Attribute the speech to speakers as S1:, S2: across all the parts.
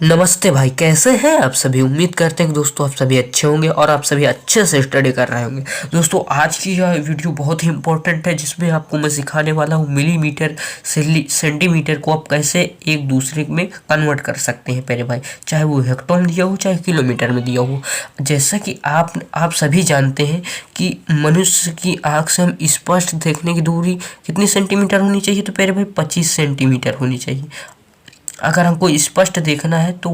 S1: नमस्ते भाई, कैसे हैं आप सभी। उम्मीद करते हैं कि दोस्तों आप सभी अच्छे होंगे और आप सभी अच्छे से स्टडी कर रहे होंगे। दोस्तों आज की यह वीडियो बहुत ही इंपॉर्टेंट है, जिसमें आपको मैं सिखाने वाला हूँ मिलीमीटर सेंटीमीटर को आप कैसे एक दूसरे में कन्वर्ट कर सकते हैं प्यारे भाई, चाहे वो हेक्टर में दिया हो चाहे किलोमीटर में दिया हो। जैसा कि आप सभी जानते हैं कि मनुष्य की आँख से हम स्पष्ट देखने की दूरी कितनी सेंटीमीटर होनी चाहिए, तो प्यारे भाई 25 सेंटीमीटर होनी चाहिए। अगर हमको स्पष्ट देखना है तो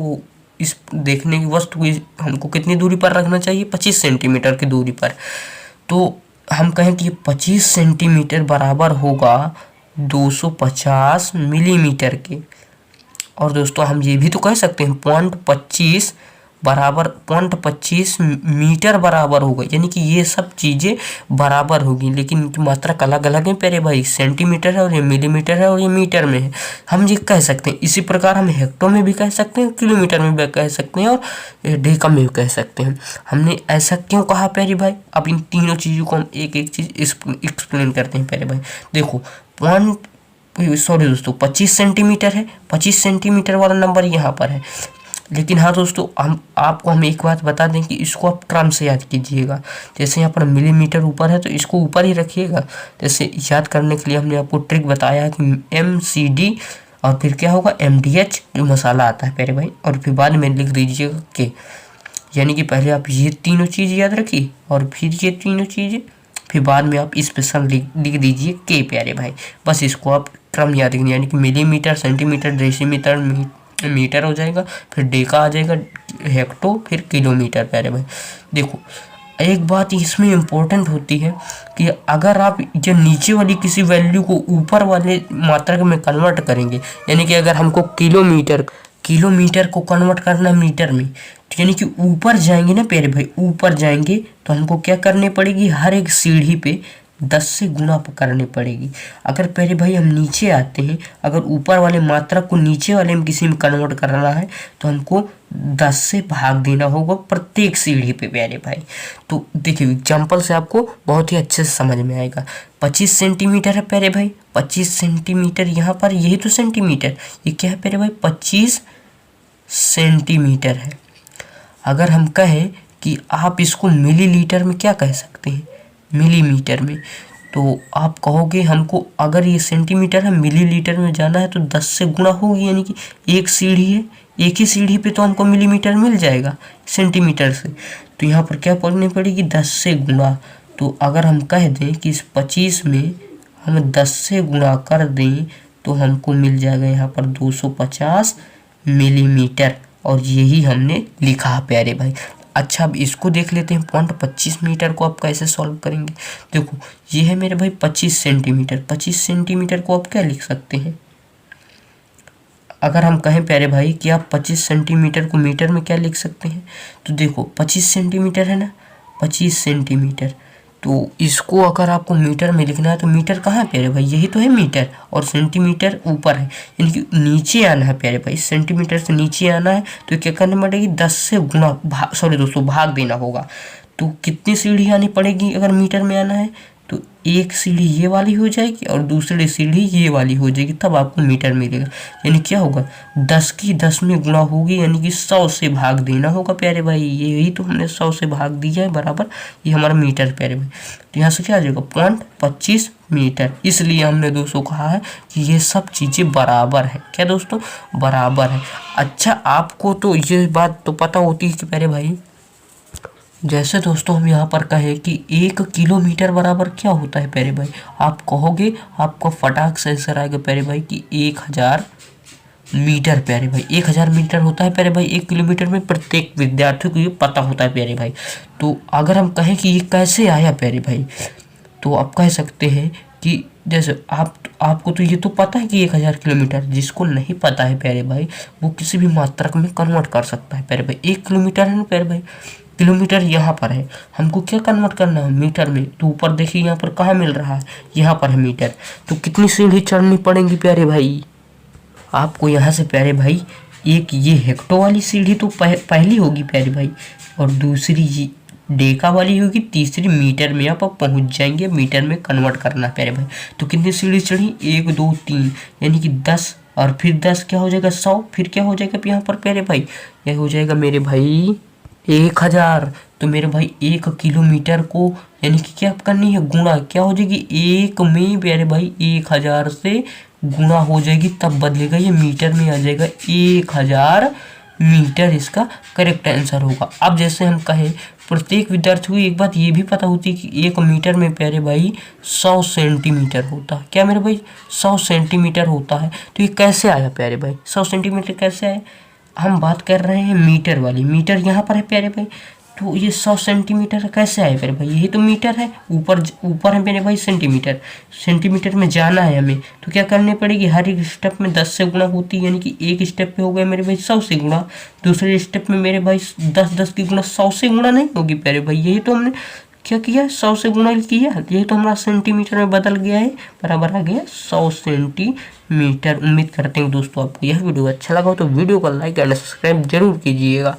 S1: इस देखने की वस्तु को हमको कितनी दूरी पर रखना चाहिए, 25 सेंटीमीटर की दूरी पर। तो हम कहें कि 25 सेंटीमीटर बराबर होगा 250 मिलीमीटर के। और दोस्तों हम ये भी तो कह सकते हैं 0.25 मीटर बराबर होगा, यानी कि ये सब चीज़ें बराबर होगी, लेकिन इनकी मात्रा अलग अलग है प्यारे भाई। सेंटीमीटर है और ये मिलीमीटर है और ये मीटर में है, हम ये कह सकते हैं। इसी प्रकार हम हेक्टर में भी कह सकते हैं, किलोमीटर में भी कह सकते हैं और डेका में भी कह सकते हैं। हमने ऐसा क्यों कहा प्यारे भाई, अब इन तीनों चीज़ों को हम एक एक चीज़ एक्सप्लेन करते हैं प्यारे भाई। देखो दोस्तों 25 सेंटीमीटर है, 25 सेंटीमीटर वाला नंबर यहाँ पर है। लेकिन हाँ दोस्तों, हम एक बात बता दें कि इसको आप क्रम से याद कीजिएगा। जैसे यहाँ पर मिलीमीटर ऊपर है तो इसको ऊपर ही रखिएगा। जैसे याद करने के लिए हमने आपको ट्रिक बताया है कि MCD और फिर क्या होगा MDH जो मसाला आता है प्यारे भाई, और फिर बाद में लिख दीजिएगा के। यानी कि पहले आप ये तीनों चीज़ याद रखिए और फिर ये तीनों चीज़ें, फिर बाद में आप स्पेशल लिख दीजिए के प्यारे भाई। बस इसको आप क्रम याद रखिए, यानी कि मिलीमीटर, सेंटीमीटर, डेसीमीटर, मीटर हो जाएगा, फिर डेका आ जाएगा, हेक्टो, फिर किलोमीटर प्यारे भाई। देखो एक बात इसमें इम्पोर्टेंट होती है कि अगर आप जो नीचे वाली किसी वैल्यू को ऊपर वाले मात्रक में कन्वर्ट करेंगे, यानी कि अगर हमको किलोमीटर को कन्वर्ट करना मीटर में, तो यानी कि ऊपर जाएंगे ना प्यारे भाई, ऊपर जाएंगे तो हमको क्या करने पड़ेगी, हर एक सीढ़ी पे 10 से गुना करनी पड़ेगी। अगर प्यारे भाई हम नीचे आते हैं, अगर ऊपर वाले मात्रा को नीचे वाले में किसी में कन्वर्ट करना है तो हमको 10 से भाग देना होगा प्रत्येक सीढ़ी पे प्यारे भाई। तो देखिए एग्जाम्पल से आपको बहुत ही अच्छे से समझ में आएगा। 25 सेंटीमीटर है प्यारे भाई, 25 सेंटीमीटर यहाँ पर, यही तो सेंटीमीटर, ये क्या है प्यारे भाई 25 सेंटीमीटर है। अगर हम कहें कि आप इसको मिलीलीटर में क्या कह सकते हैं, मिलीमीटर में, तो आप कहोगे हमको अगर ये सेंटीमीटर है मिलीलीटर में जाना है तो 10 से गुणा होगी, यानी कि एक सीढ़ी है, एक ही सीढ़ी पे तो हमको मिलीमीटर मिल जाएगा सेंटीमीटर से। तो यहाँ पर क्या पढ़नी पड़ेगी 10 से गुणा। तो अगर हम कह दें कि इस 25 में हम 10 से गुणा कर दें तो हमको मिल जाएगा यहाँ पर 250 मिलीमीटर, और यही हमने लिखा प्यारे भाई। अच्छा अब इसको देख लेते हैं, 0.25 मीटर को आप कैसे सॉल्व करेंगे। देखो ये है मेरे भाई 25 सेंटीमीटर, 25 सेंटीमीटर को आप क्या लिख सकते हैं, अगर हम कहें प्यारे भाई कि आप 25 सेंटीमीटर को मीटर में क्या लिख सकते हैं, तो देखो 25 सेंटीमीटर है ना, 25 सेंटीमीटर, तो इसको अगर आपको मीटर में लिखना है तो मीटर कहाँ है प्यारे भाई, यही तो है मीटर, और सेंटीमीटर ऊपर है, यानी कि नीचे आना है प्यारे भाई, सेंटीमीटर से नीचे आना है तो क्या करना पड़ेगी 10 से गुणा भाग देना होगा। तो कितनी सीढ़ी आनी पड़ेगी अगर मीटर में आना है, तो एक सीढ़ी ये वाली हो जाएगी और दूसरी सीढ़ी ये वाली हो जाएगी, तब आपको मीटर मिलेगा। यानी क्या होगा 10 की 10 में गुणा होगी, यानी कि 100 से भाग देना होगा प्यारे भाई। यही तो हमने 100 से भाग दिया है बराबर, ये हमारा मीटर प्यारे भाई। तो यहाँ से क्या आ जाएगा 0.25 मीटर। इसलिए हमने दोस्तों कहा है कि ये सब चीज़ें बराबर है। क्या दोस्तों, बराबर है। अच्छा आपको तो ये बात तो पता होती है कि प्यारे भाई, जैसे दोस्तों हम यहाँ पर कहें कि 1 किलोमीटर बराबर क्या होता है प्यारे भाई, आप कहोगे, आपका फटाक से आंसर आएगा प्यारे भाई कि 1000 मीटर प्यारे भाई, 1000 मीटर होता है प्यारे भाई 1 किलोमीटर में। प्रत्येक विद्यार्थी को ये पता होता है प्यारे भाई। तो अगर हम कहें कि ये कैसे आया प्यारे भाई, तो आप कह सकते हैं कि जैसे आपको तो ये तो पता है कि 1000 किलोमीटर, जिसको नहीं पता है प्यारे भाई वो किसी भी मात्रक में कन्वर्ट कर सकता है प्यारे भाई। 1 किलोमीटर है ना प्यारे भाई, किलोमीटर यहाँ पर है, हमको क्या कन्वर्ट करना है मीटर में, तो ऊपर देखिए यहाँ पर कहाँ मिल रहा है, यहाँ पर है मीटर। तो कितनी सीढ़ी चढ़नी पड़ेंगी प्यारे भाई आपको, यहाँ से प्यारे भाई एक ये हेक्टो वाली सीढ़ी तो पहली होगी प्यारे भाई, और दूसरी ये डेका वाली होगी, तीसरी मीटर में आप पहुँच जाएंगे, मीटर में कन्वर्ट करना प्यारे भाई। तो कितनी सीढ़ी चढ़ी, 1 2 3, यानी कि 10 और फिर 10 क्या हो जाएगा 100, फिर क्या हो जाएगा यहाँ पर प्यारे भाई, यह हो जाएगा मेरे भाई 1000। तो मेरे भाई 1 किलोमीटर को यानी कि क्या करनी है गुणा, क्या हो जाएगी 1 में प्यारे भाई 1000 से गुणा हो जाएगी, तब बदलेगा ये मीटर में आ जाएगा 1000 मीटर, इसका करेक्ट आंसर होगा। अब जैसे हम कहें प्रत्येक विद्यार्थी को एक बात ये भी पता होती है कि 1 मीटर में प्यारे भाई 100 सेंटीमीटर होता है। क्या मेरे भाई 100 सेंटीमीटर होता है। तो ये कैसे आया प्यारे भाई, 100 सेंटीमीटर कैसे आया, हम बात कर रहे हैं मीटर वाली, मीटर यहाँ पर है प्यारे भाई, तो ये 100 सेंटीमीटर कैसे आए मेरे भाई, यही तो मीटर है, ऊपर ऊपर है मेरे भाई सेंटीमीटर, सेंटीमीटर में जाना है हमें, तो क्या करनी पड़ेगी, हर एक स्टेप में 10 से गुणा होती है, यानी कि एक स्टेप पे हो गया मेरे भाई 100 से गुणा, दूसरे स्टेप में मेरे भाई 10 की गुणा 100 से गुणा नहीं होगी प्यारे भाई, यही तो हमने क्या किया 100 से गुणा किया, यही तो हमारा सेंटीमीटर में बदल गया है, बराबर आ गया 100 सेंटीमीटर। उम्मीद करते हैं दोस्तों आपको यह वीडियो अच्छा लगा हो तो वीडियो को लाइक एंड सब्सक्राइब जरूर कीजिएगा।